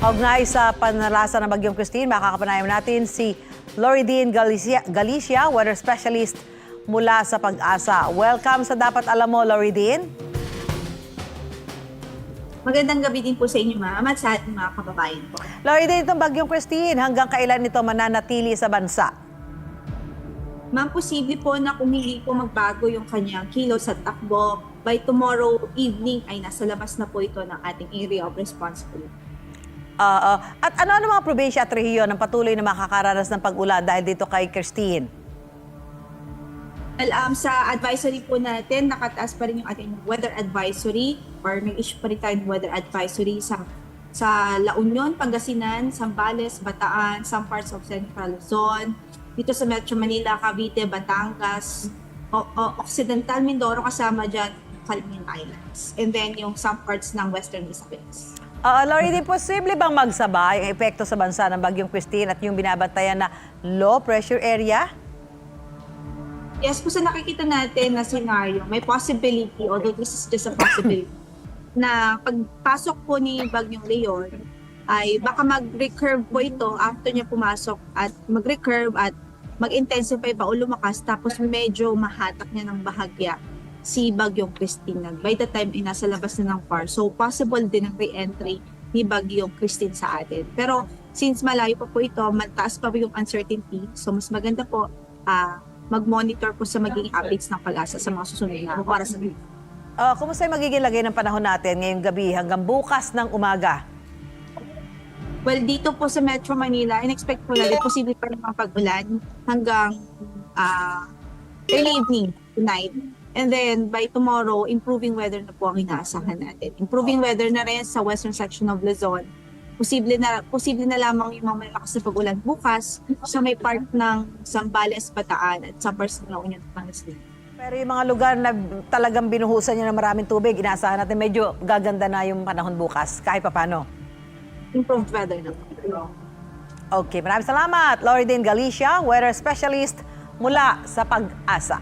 Kaugnay sa panalasa ng Bagyong Christine, makakapanayam natin si Loridine Galicia, weather specialist mula sa Pag-asa. Welcome sa Dapat Alam Mo, Loridine. Magandang gabi din po sa inyo, ma'am, at sa ating mga kababayan po. Loridine, itong Bagyong Christine, hanggang kailan ito mananatili sa bansa? Ma'am, posible po na kung hindi po magbago yung kanyang kilos at takbo, by tomorrow evening ay nasa labas na po ito ng ating area of responsibility. At ano mga probinsya at rehiyon ang patuloy na makakaranas ng pag-ulan dahil dito kay Christine? Well, sa advisory po natin, nakataas pa rin yung ating weather advisory or nag-issue pa rin tayo ng weather advisory sa La Union, Pangasinan, Zambales, Bataan, some parts of Central Luzon, dito sa Metro Manila, Cavite, Batangas, Occidental Mindoro kasama dyan, Calamine Islands, and then yung some parts ng Western Visayas. Loridine, posible bang magsabay ang epekto sa bansa ng Bagyong Christine at yung binabantayan na low pressure area? Yes, kung sa nakikita natin na scenario, may possibility, although this is just a possibility, na pagpasok po ni Bagyong Leon, ay baka mag-recurve po ito after niya pumasok at mag-recurve at mag-intensify pa o lumakas tapos medyo mahatak niya ng bahagya si Bagyong Christine. By the time ay nasa labas na ng PAR. So possible din ang re-entry ni Bagyong Christine sa atin. Pero since malayo pa po ito, mataas pa po yung uncertainty. So mas maganda po mag-monitor po sa magiging updates ng Pag-asa sa mga susunod na para sa video. Kumusta yung magiging lagay ng panahon natin ngayong gabi hanggang bukas ng umaga? Well, dito po sa Metro Manila, in-expect po natin posible pa rin mga pag-ulan hanggang early evening tonight. And then by tomorrow, improving weather na po ang inaasahan natin. Improving weather na rin sa western section of Luzon. Posible na lamang yung mga malakas na pag-ulan bukas sa may part ng Zambales, Bataan at sa parts ng La Union, Pangasinan. Pero yung mga lugar na talagang binuhusan niya ng maraming tubig, inaasahan natin medyo gaganda na yung panahon bukas, kahit papano. Improved weather na. Okay, maraming salamat. Loridine Galicia, weather specialist mula sa Pag-asa.